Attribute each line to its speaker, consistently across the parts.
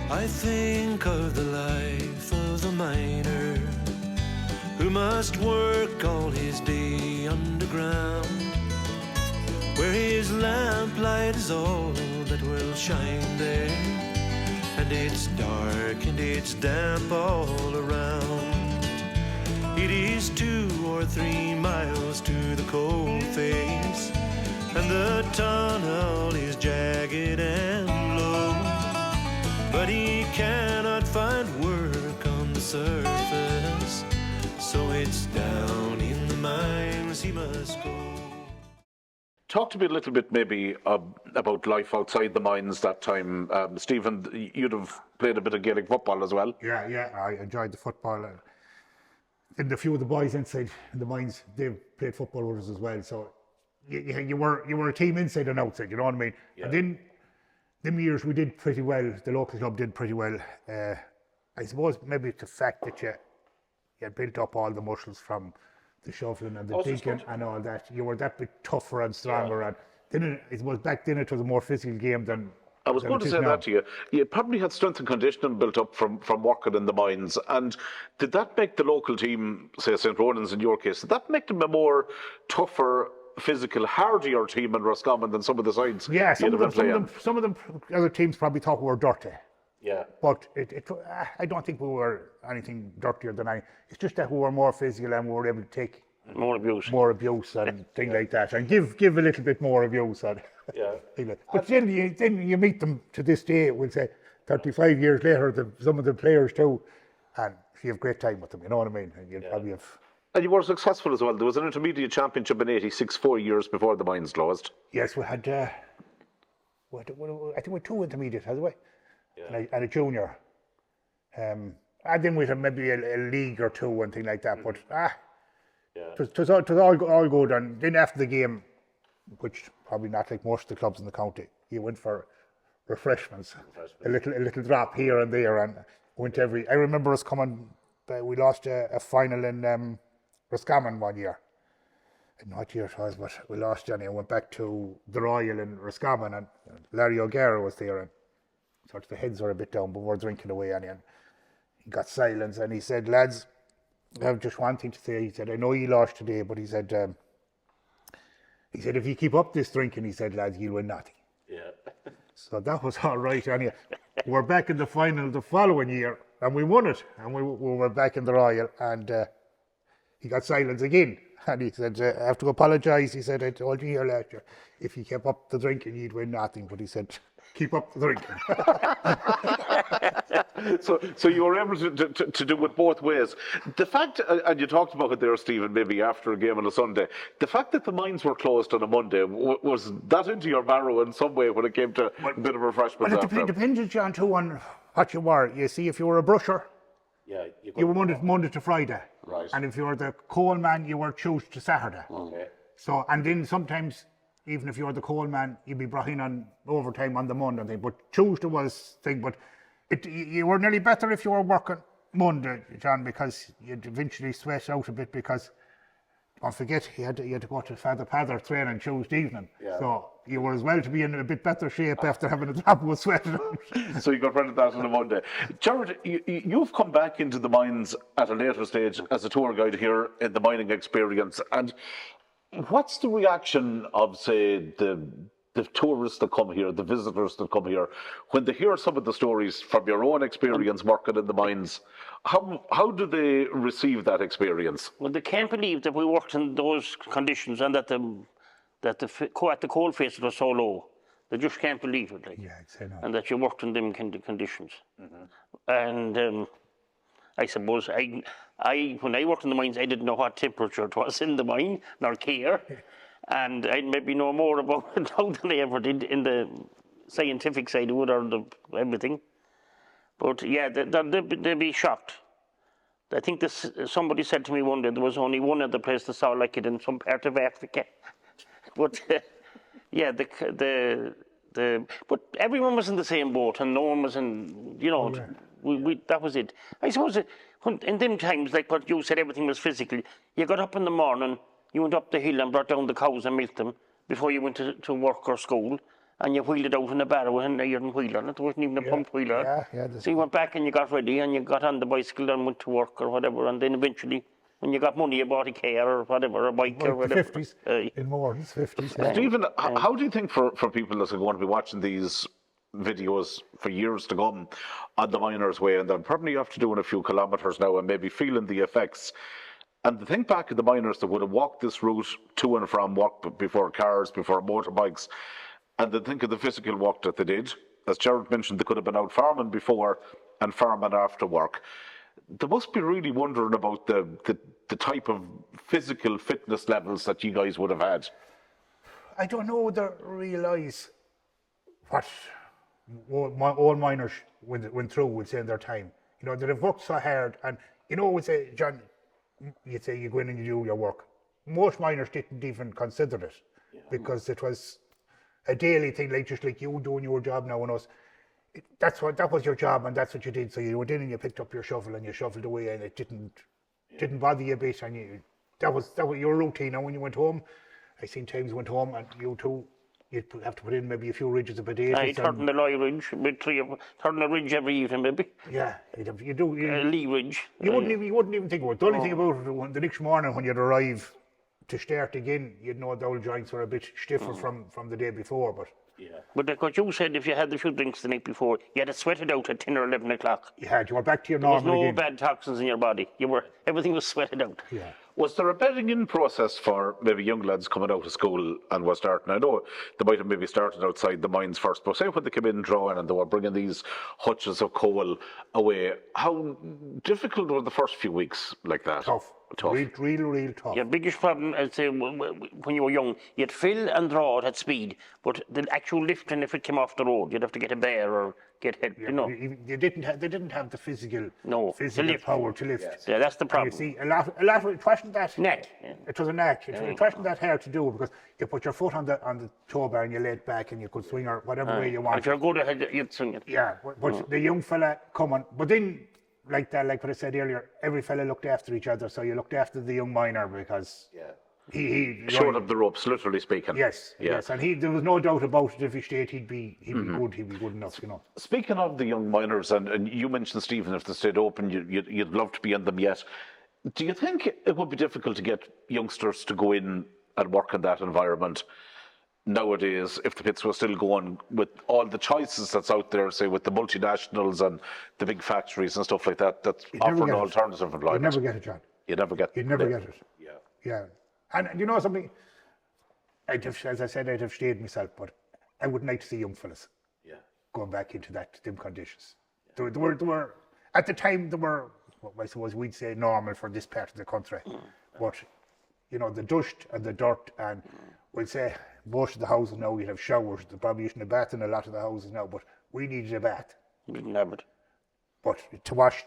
Speaker 1: I think of the life of a miner who must work all his day underground, where his lamplight is all that will shine there, and it's dark and it's damp all around. It is 2 or 3 miles to the coal face, and the tunnel is jagged and low, but he cannot find work on the surface, so it's down in the mines he must go.
Speaker 2: Talk to me a little bit maybe about life outside the mines that time. Stephen, you'd have played a bit of Gaelic football as well.
Speaker 3: Yeah, I enjoyed the football. And a few of the boys inside the mines, they played football with us as well. So you were a team inside and outside, you know what I mean? Yeah. And then them years we did pretty well. The local club did pretty well. I suppose maybe it's the fact that you built up all the muscles from the shoveling and the digging and all that. You were that bit tougher and stronger. Yeah. And then it was back then it was a more physical game than.
Speaker 2: I was going to say that to you. You probably had strength and conditioning built up from working in the mines. And did that make the local team, say St. Ronan's in your case, did that make them a more tougher, physical, hardier team in Roscommon than some of the sides?
Speaker 3: Yeah, some of them other teams probably thought we were dirty.
Speaker 2: Yeah.
Speaker 3: But I don't think we were anything dirtier than it's just that we were more physical and we were able to take
Speaker 4: more abuse and
Speaker 3: things like that, and give a little bit more abuse. And but then you meet them to this day, we'll say 35 years later, some of the players too, and you have a great time with them, you know what I mean? And you'll probably have.
Speaker 2: And you were successful as well. There was an intermediate championship in '86, 4 years before the mines closed.
Speaker 3: Yes, we had. I think we had 2 intermediate, hasn't we? Yeah. And a junior. And then we had maybe a league or 2 and things like that. But it was all good. And then after the game, which probably not like most of the clubs in the county, you went for refreshments. A little drop here and there, and went every. I remember us coming. We lost a final in Roscommon one year. I don't know what year it was, but we lost Johnny and went back to the Royal in Roscommon, and Larry O'Gara was there, and sort of the heads were a bit down, but we're drinking away, and he got silence, and he said, "Lads, I have just one thing to say." He said, "I know you lost today, but he said, if you keep up this drinking," he said, "lads, you'll win nothing."
Speaker 2: Yeah.
Speaker 3: So that was all right, and we're back in the final the following year, and we won it, and we were back in the Royal, and he got silence again. And he said, "I have to apologise." He said, "I told you here last year, if you kept up the drinking, you'd win nothing." But he said, "Keep up the drinking."
Speaker 2: So you were able to do it both ways. The fact, and you talked about it there, Stephen, maybe after a game on a Sunday, the fact that the mines were closed on a Monday, was that into your marrow in some way when it came to a bit of refreshment?
Speaker 3: Well, it depended, John, too, on what you were. You see, if you were a brusher, you were Monday to Friday.
Speaker 2: Right.
Speaker 3: And if you were the coal man, you were Tuesday to Saturday.
Speaker 2: Okay.
Speaker 3: So, and then sometimes, even if you were the coal man, you'd be brought in on overtime on the Monday thing. But Tuesday was thing. But you were nearly better if you were working Monday, John, because you'd eventually sweat out a bit, because don't forget you had to go to Father Pather training Tuesday evening. Yeah. So you were as well to be in a bit better shape after having a drop of sweat out.
Speaker 2: So you got rid of that on a Monday. Gerard, you've come back into the mines at a later stage as a tour guide here in the mining experience. And what's the reaction of, say, the tourists that come here, the visitors that come here, when they hear some of the stories from your own experience working in the mines? How do they receive that experience?
Speaker 4: Well, they can't believe that we worked in those conditions and that the coal faces were so low. They just can't believe it, like.
Speaker 3: Yeah, I'd say that.
Speaker 4: And that you worked in them conditions. Mm-hmm. And I suppose when I worked in the mines, I didn't know what temperature it was in the mine, nor care. And I'd maybe know more about it now than I ever did in the scientific side of it, or everything. But yeah, they'd be shocked. I think somebody said to me one day there was only one other place that saw like it in some part of Africa. But yeah, but everyone was in the same boat, and no one was in, that was it. I suppose in them times, like what you said, everything was physical. You got up in the morning, you went up the hill and brought down the cows and milked them before you went to work or school. and you wheeled it out in a barrow with an iron wheel on it. There wasn't even a pump wheel on it.
Speaker 3: Yeah.
Speaker 4: So you went back and you got ready and you got on the bicycle and went to work or whatever, and then eventually, when you got money, you bought a car or whatever, a bike or
Speaker 3: Like the
Speaker 4: whatever.
Speaker 3: 50s, in Morton's 50s. Yeah.
Speaker 2: Stephen, how do you think for people that are going to be watching these videos for years to come on the miners' way, and they're probably after doing a few kilometres now and maybe feeling the effects, and to think back of the miners that would have walked this route to and from work before cars, before motorbikes, and then think of the physical work that they did. As Gerard mentioned, they could have been out farming before and farming after work. They must be really wondering about the type of physical fitness levels that you guys would have had.
Speaker 3: I don't know they realise what all miners went through would say in their time. You know, they've worked so hard, and you know, would say, John, you'd say you go in and you do your work. Most miners didn't even consider it because it was a daily thing, like just like you doing your job now and us. That was your job, and that's what you did. So you went in and you picked up your shovel and you shoveled away, and it didn't bother you a bit. And that was your routine. And when you went home, I seen times you went home and you two, you'd have to put in maybe a few ridges of potatoes.
Speaker 4: I turn the Loy Ridge, turn the ridge every evening maybe.
Speaker 3: Yeah, you do.
Speaker 4: Lee Ridge.
Speaker 3: You wouldn't even think about it. The only thing about it, the next morning when you'd arrive to start again, you'd know the old joints were a bit stiffer from the day before. But
Speaker 4: But like what you said, if you had a few drinks the night before, you had to sweat it out at 10 or 11 o'clock.
Speaker 3: you were back to your
Speaker 4: There was
Speaker 3: normal
Speaker 4: no
Speaker 3: again.
Speaker 4: bad toxins in your body. Everything was sweated out.
Speaker 3: Yeah.
Speaker 2: Was there a bedding in process for maybe young lads coming out of school and were starting? I know they might have maybe started outside the mines first, but say when they came in drawing and they were bringing these hutches of coal away, how difficult were the first few weeks like that?
Speaker 3: Tough. Real tough.
Speaker 4: Your biggest problem, I'd say, when you were young, you'd fill and draw it at speed, but the actual lifting, if it came off the road, you'd have to get a bear or get help, you know.
Speaker 3: They didn't have the physical
Speaker 4: lift.
Speaker 3: power to lift.
Speaker 4: Yeah, that's the
Speaker 3: And
Speaker 4: problem.
Speaker 3: you see, a lot of it wasn't that.
Speaker 4: Knack.
Speaker 3: It was a knack. It wasn't that hard to do because you put your foot on the tow bar and you lay it back and you could swing or whatever way you want.
Speaker 4: If you're good at it, you'd swing it.
Speaker 3: Yeah, but the young fella coming, but then like what I said earlier, every fella looked after each other. So you looked after the young miner because he
Speaker 2: Showed up the ropes, literally speaking.
Speaker 3: Yes, and there was no doubt about it. If he stayed, he'd be good. He'd be good enough, you know.
Speaker 2: Speaking of the young miners, and you mentioned, Stephen, if they stayed open, you'd love to be in them yet. Do you think it would be difficult to get youngsters to go in and work in that environment nowadays if the pits were still going with all the choices that's out there, say with the multinationals and the big factories and stuff like that, that's offering alternative employment?
Speaker 3: You'd never get it, John.
Speaker 2: You'd never get
Speaker 3: it. Yeah. And you know something? As I said, I'd have stayed myself, but I wouldn't like to see young fellas going back into them conditions. They were at the time they were, I suppose we'd say, normal for this part of the country, but you know, the dust and the dirt, and we'd say most of the houses now you'd have showers. They're probably using a bath in a lot of the houses now, but we needed a bath.
Speaker 4: We didn't have it.
Speaker 3: But to wash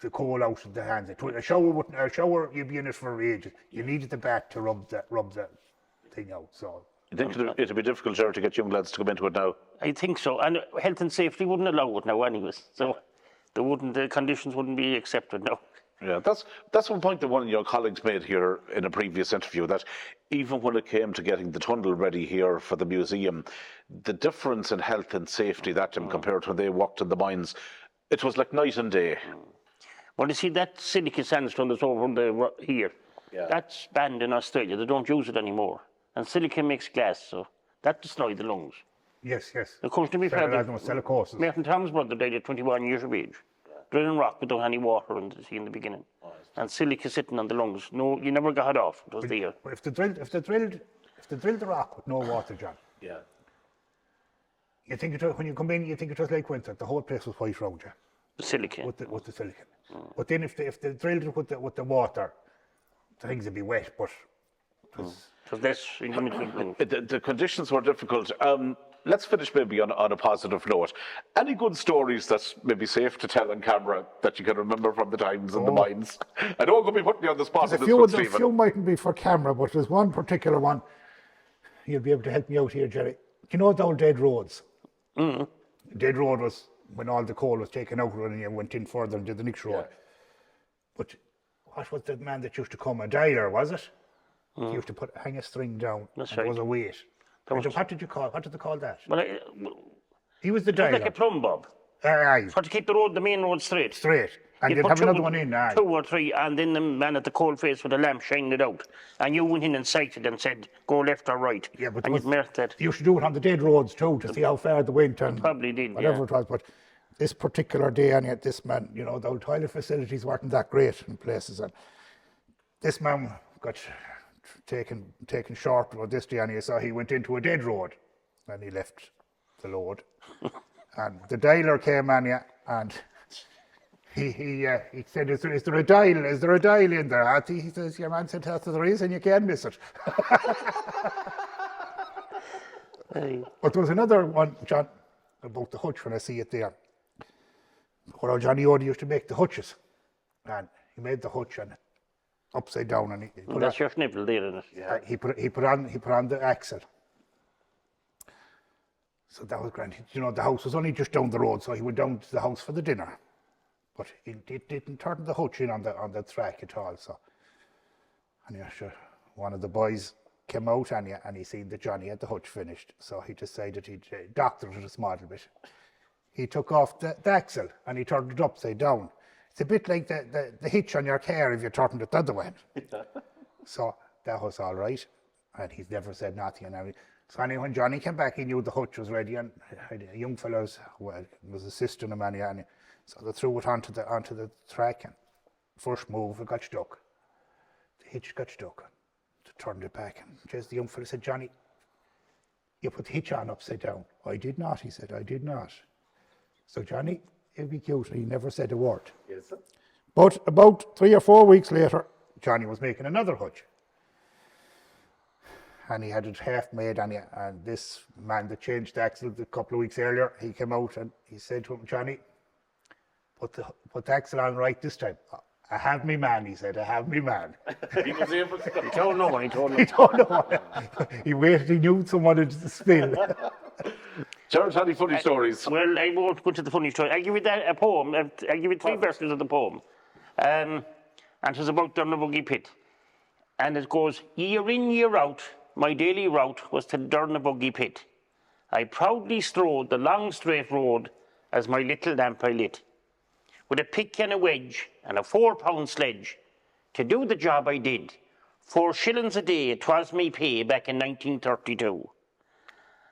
Speaker 3: the coal out of the hands. A shower, you'd be in it for ages. You needed the bath to rub the thing out. So
Speaker 2: You think it'd be difficult, Gerard, to get young lads to come into it now?
Speaker 4: I think so. And health and safety wouldn't allow it now anyways. So the conditions wouldn't be accepted now.
Speaker 2: Yeah, that's one point that one of your colleagues made here in a previous interview, that even when it came to getting the tunnel ready here for the museum, the difference in health and safety that time compared to when they worked in the mines, it was like night and day.
Speaker 4: Well, you see, that silica sandstone that's over here, that's banned in Australia. They don't use it anymore. And silica makes glass, so that destroyed the lungs.
Speaker 3: yes.
Speaker 4: It comes to me father.
Speaker 3: Silicosis.
Speaker 4: Martin Tom's brother died at 21 years of age. Drilling rock without any water in the sea in the beginning. And silica sitting on the lungs. No, you never got it off. It was there.
Speaker 3: But if they drilled the rock with no water, John.
Speaker 2: Yeah.
Speaker 3: You think when you come in, you think it was like winter. The whole place was white round you.
Speaker 4: The silica.
Speaker 3: With the silicon. But then if they drilled it with the water, the things would be wet. But it was,
Speaker 4: Because that's
Speaker 2: The conditions were difficult. Let's finish maybe on a positive note. Any good stories that's maybe safe to tell on camera that you can remember from the times in the mines? I know I'm going to be putting you on the spot.
Speaker 3: a few mightn't be for camera, but there's one particular one. You'll be able to help me out here, Jerry. You know the old dead roads? Dead road was when all the coal was taken out and you went in further and did the next road. But what was the man that used to come? A dialer, was it? He used to hang a string down.
Speaker 4: That's
Speaker 3: and there
Speaker 4: right.
Speaker 3: was a weight. What did they call that?
Speaker 4: Well,
Speaker 3: He was the
Speaker 4: it was
Speaker 3: dialer.
Speaker 4: like a plumb bob.
Speaker 3: Aye,
Speaker 4: For to keep the main road straight.
Speaker 3: straight. And
Speaker 4: You'd
Speaker 3: they'd
Speaker 4: put
Speaker 3: have another one in, aye.
Speaker 4: 2 or 3, and then the man at the coal face with the lamp shining it out. And you went in and sighted and said, go left or right.
Speaker 3: Yeah, but
Speaker 4: and you'd mark that.
Speaker 3: you should do it on the dead roads too, to see how far the wind and
Speaker 4: Probably did,
Speaker 3: whatever
Speaker 4: yeah.
Speaker 3: it was. But this particular day, and yet this man, you know, the old toilet facilities weren't that great in places, and this man got taken short with this day, and so he went into a dead road, and he left the load, and the dialer came on you, and he said, is there a dial? Is there a dial in there? He says, your man said, yes, there is, and you can't miss it. But there was another one, John, about the hutch when I see it there. Where old Johnny Odie used to make the hutches. And he made the hutch and upside down, and he put
Speaker 4: That's your nipple there, isn't it?
Speaker 3: yeah. He put on the axle. So that was grand. You know, the house was only just down the road, so he went down to the house for the dinner. But he didn't turn the hutch in on the track at all. So, and yeah, sure, one of the boys came out and he seen that Johnny had the hutch finished. So he decided he'd doctor it a small bit. He took off the axle and he turned it upside down. It's a bit like the hitch on your car if you turned it the other way. So that was all right. And he's never said nothing. So anyway, when Johnny came back, he knew the hutch was ready, and a young fellow was assisting him, and so they threw it onto the track, and first move, it got stuck. The hitch got stuck. They turned it back, and just the young fellow said, Johnny, you put the hitch on upside down. I did not, he said, I did not. So Johnny, it'd be cute, he never said a word.
Speaker 2: Yes, sir.
Speaker 3: But about 3 or 4 weeks later, Johnny was making another hutch. And he had it half made, and this man that changed the axle a couple of weeks earlier, he came out and he said to him, Johnny, put the axle on right this time. I have me man, he said, I have me man.
Speaker 2: He was able to.
Speaker 4: He told no one,
Speaker 3: He don't know. He waited, he knew someone had to spill.
Speaker 2: Gerard, any funny stories?
Speaker 4: Well, I won't go to the funny story. I'll give you a poem. I'll give you 3 verses of the poem. And it's about Durnabuggy Pit. And it goes, year in, year out, my daily route was to Durnabuggy Pit. I proudly strode the long straight road as my little lamp I lit. With a pick and a wedge and a 4-pound sledge, to do the job I did. 4 shillings a day, 'twas me pay back in 1932.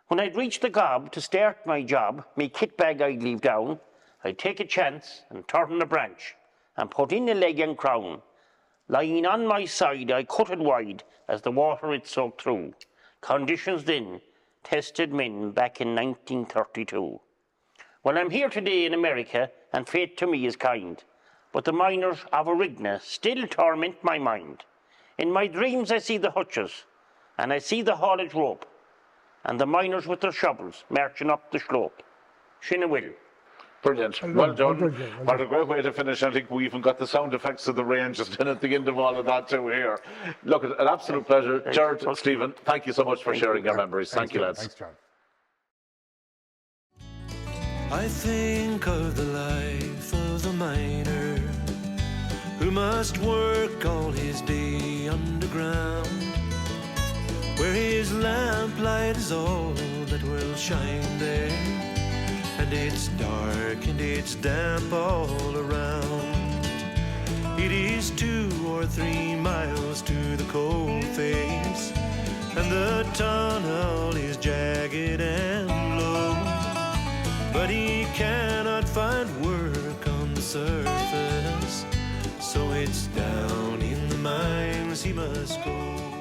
Speaker 4: When I'd reached the gob to start my job, me kit bag I'd leave down, I'd take a chance and turn a branch and put in a leg and crown. Lying on my side, I cut it wide as the water it soaked through. Conditions then tested men back in 1932. Well, I'm here today in America, and fate to me is kind, but the miners of Arigna still torment my mind. In my dreams I see the hutches, and I see the haulage rope, and the miners with their shovels marching up the slope. Shinna will.
Speaker 2: Brilliant. Well done.
Speaker 3: Well
Speaker 2: What a great way to finish. I think we even got the sound effects of the rain just in at the end of all of that too here. Look, an absolute pleasure. Gerard, Stephen, thank you so much for sharing your memories. Thank you, lads.
Speaker 3: Thanks, John.
Speaker 1: I think of the life of the miner who must work all his day underground, where his lamplight is all that will shine there, and it's dark and it's damp all around. It is 2 or 3 miles to the coal face, and the tunnel is jagged and low, but he cannot find work on the surface, so it's down in the mines he must go.